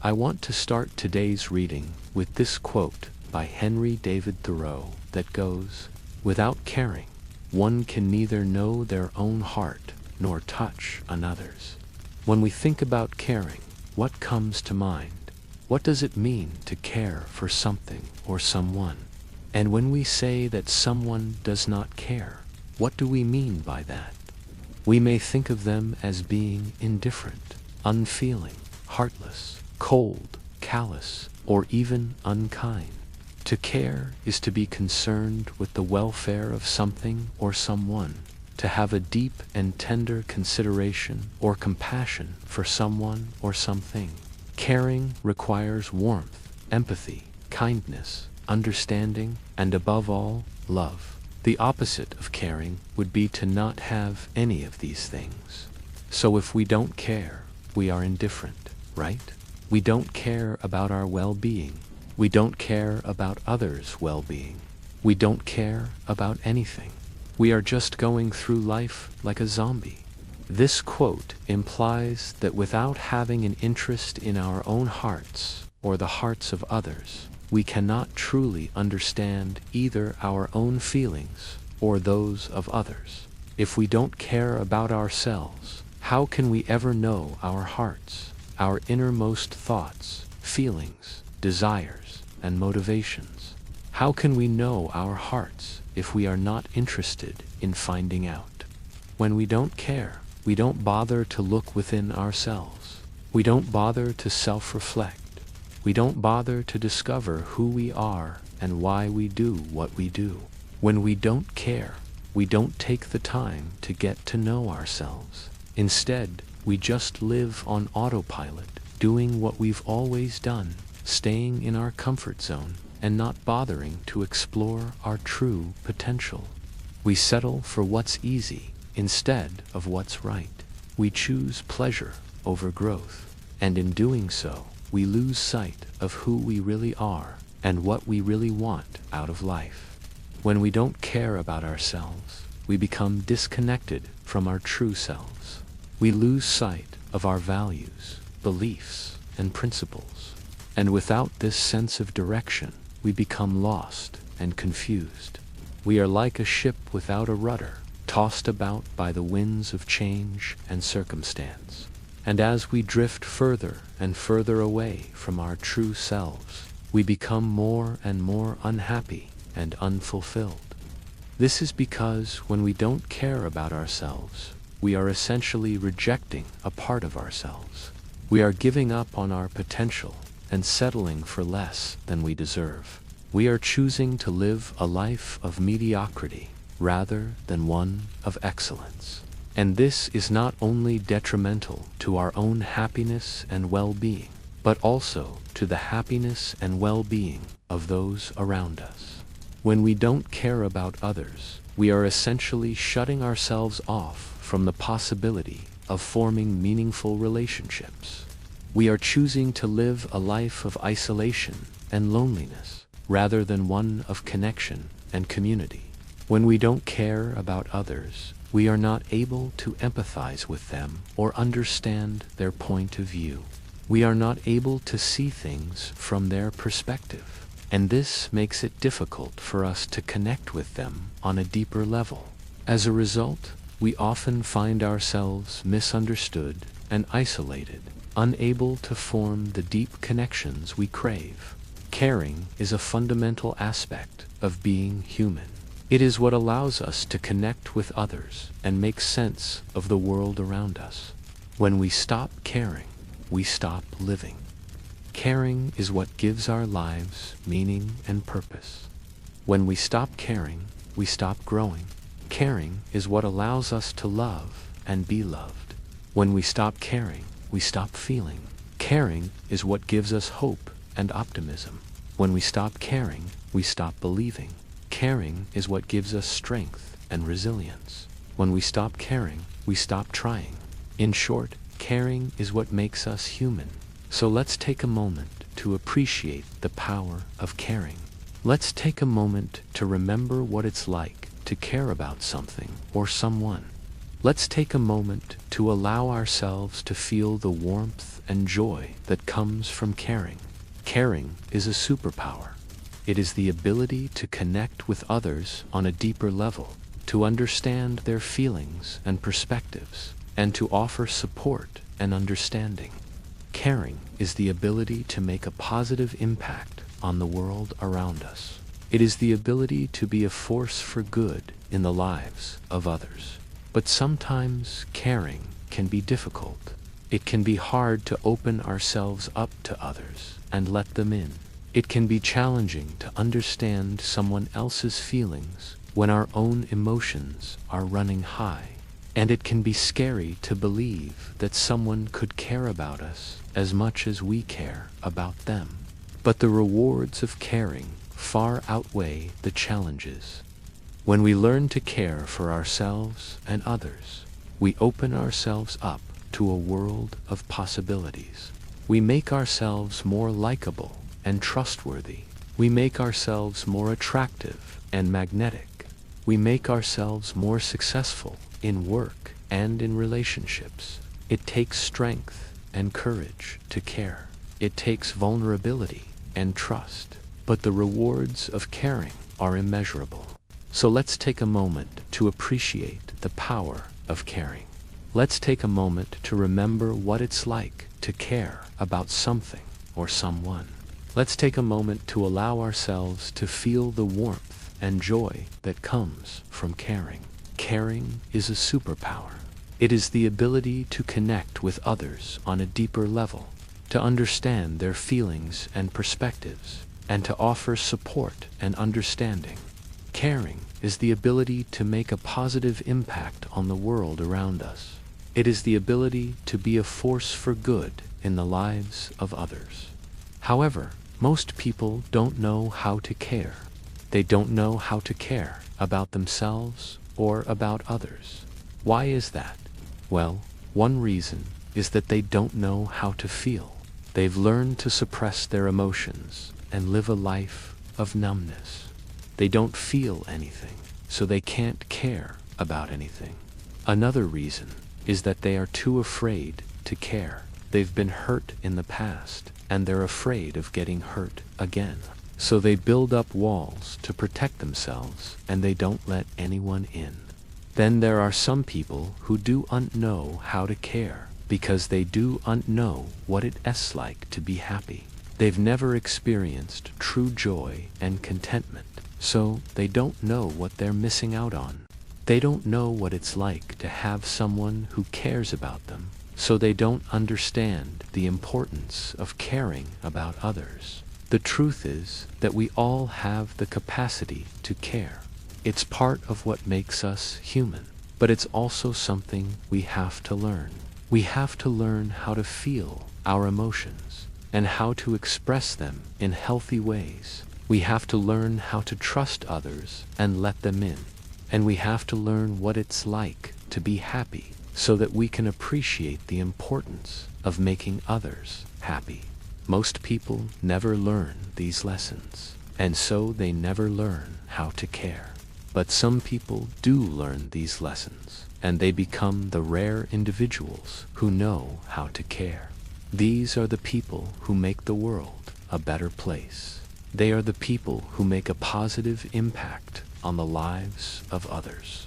I want to start today's reading with this quote by Henry David Thoreau that goes, "Without caring, one can neither know their own heart nor touch another's." When we think about caring, what comes to mind? What does it mean to care for something or someone? And when we say that someone does not care, what do we mean by that? We may think of them as being indifferent, unfeeling, heartless, cold, callous, or even unkind. To care is to be concerned with the welfare of something or someone, to have a deep and tender consideration or compassion for someone or something. Caring requires warmth, empathy, kindness, understanding, and above all, love. The opposite of caring would be to not have any of these things. So if we don't care, we are indifferent, right? We don't care about our well-being. We don't care about others' well-being. We don't care about anything. We are just going through life like a zombie. This quote implies that without having an interest in our own hearts or the hearts of others, we cannot truly understand either our own feelings or those of others. If we don't care about ourselves, how can we ever know our hearts, our innermost thoughts, feelings, desires, and motivations? How can we know our hearts if we are not interested in finding out? When we don't care, we don't bother to look within ourselves. We don't bother to self-reflect. We don't bother to discover who we are and why we do what we do. When we don't care, we don't take the time to get to know ourselves. Instead, we just live on autopilot, doing what we've always done, staying in our comfort zone, and not bothering to explore our true potential. We settle for what's easy instead of what's right. We choose pleasure over growth, and in doing so, we lose sight of who we really are and what we really want out of life. When we don't care about ourselves, we become disconnected from our true selves. We lose sight of our values, beliefs, and principles. And without this sense of direction, we become lost and confused. We are like a ship without a rudder, tossed about by the winds of change and circumstance. And as we drift further and further away from our true selves, we become more and more unhappy and unfulfilled. This is because when we don't care about ourselves, we are essentially rejecting a part of ourselves. We are giving up on our potential and settling for less than we deserve. We are choosing to live a life of mediocrity rather than one of excellence. And this is not only detrimental to our own happiness and well-being, but also to the happiness and well-being of those around us. When we don't care about others, we are essentially shutting ourselves off from the possibility of forming meaningful relationships. We are choosing to live a life of isolation and loneliness rather than one of connection and community. When we don't care about others, we are not able to empathize with them or understand their point of view. We are not able to see things from their perspective, and this makes it difficult for us to connect with them on a deeper level. As a result, we often find ourselves misunderstood and isolated, unable to form the deep connections we crave. Caring is a fundamental aspect of being human. It is what allows us to connect with others and make sense of the world around us. When we stop caring, we stop living. Caring is what gives our lives meaning and purpose. When we stop caring, we stop growing. Caring is what allows us to love and be loved. When we stop caring, we stop feeling. Caring is what gives us hope and optimism. When we stop caring, we stop believing. Caring is what gives us strength and resilience. When we stop caring, we stop trying. In short, caring is what makes us human. So let's take a moment to appreciate the power of caring. Let's take a moment to remember what it's like to care about something or someone. Let's take a moment to allow ourselves to feel the warmth and joy that comes from caring. Caring is a superpower. It is the ability to connect with others on a deeper level, to understand their feelings and perspectives, and to offer support and understanding. Caring is the ability to make a positive impact on the world around us. It is the ability to be a force for good in the lives of others. But sometimes caring can be difficult. It can be hard to open ourselves up to others and let them in. It can be challenging to understand someone else's feelings when our own emotions are running high. And it can be scary to believe that someone could care about us as much as we care about them. But the rewards of caring far outweigh the challenges. When we learn to care for ourselves and others, we open ourselves up to a world of possibilities. We make ourselves more likable and trustworthy. We make ourselves more attractive and magnetic. We make ourselves more successful in work and in relationships. It takes strength and courage to care. It takes vulnerability and trust. But the rewards of caring are immeasurable. So let's take a moment to appreciate the power of caring. Let's take a moment to remember what it's like to care about something or someone. Let's take a moment to allow ourselves to feel the warmth and joy that comes from caring. Caring is a superpower. It is the ability to connect with others on a deeper level, to understand their feelings and perspectives, and to offer support and understanding. Caring is the ability to make a positive impact on the world around us. It is the ability to be a force for good in the lives of others. However, most people don't know how to care. They don't know how to care about themselves or about others. Why is that? Well, one reason is that they don't know how to feel. They've learned to suppress their emotions and live a life of numbness. They don't feel anything, so they can't care about anything. Another reason is that they are too afraid to care. They've been hurt in the past, and they're afraid of getting hurt again. So they build up walls to protect themselves, and they don't let anyone in. Then there are some people who don't know how to care, because they don't know what it's like to be happy. They've never experienced true joy and contentment, so they don't know what they're missing out on. They don't know what it's like to have someone who cares about them, so they don't understand the importance of caring about others. The truth is that we all have the capacity to care. It's part of what makes us human, but it's also something we have to learn. We have to learn how to feel our emotions and how to express them in healthy ways. We have to learn how to trust others and let them in. And we have to learn what it's like to be happy so that we can appreciate the importance of making others happy. Most people never learn these lessons, and so they never learn how to care. But some people do learn these lessons, and they become the rare individuals who know how to care. These are the people who make the world a better place. They are the people who make a positive impact on the lives of others.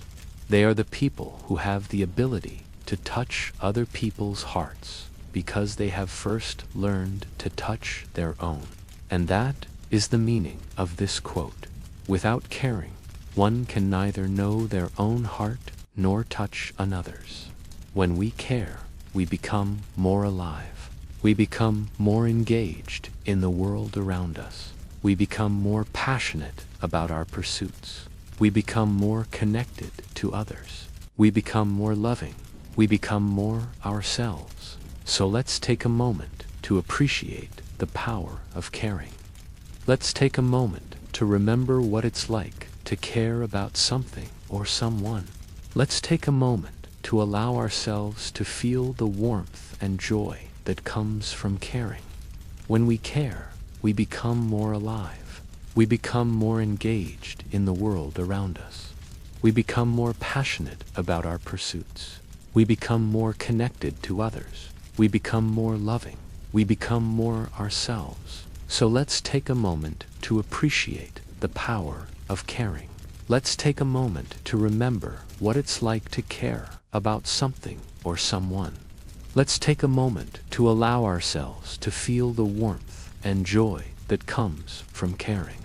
They are the people who have the ability to touch other people's hearts because they have first learned to touch their own. And that is the meaning of this quote. Without caring, one can neither know their own heart nor touch another's. When we care, we become more alive. We become more engaged in the world around us. We become more passionate about our pursuits. We become more connected to others. We become more loving. We become more ourselves. So let's take a moment to appreciate the power of caring. Let's take a moment to remember what it's like to care about something or someone. Let's take a moment to allow ourselves to feel the warmth and joy that comes from caring. When we care, we become more alive. We become more engaged in the world around us. We become more passionate about our pursuits. We become more connected to others. We become more loving. We become more ourselves. So let's take a moment to appreciate the power of caring. Let's take a moment to remember what it's like to care about something or someone. Let's take a moment to allow ourselves to feel the warmth and joy that comes from caring.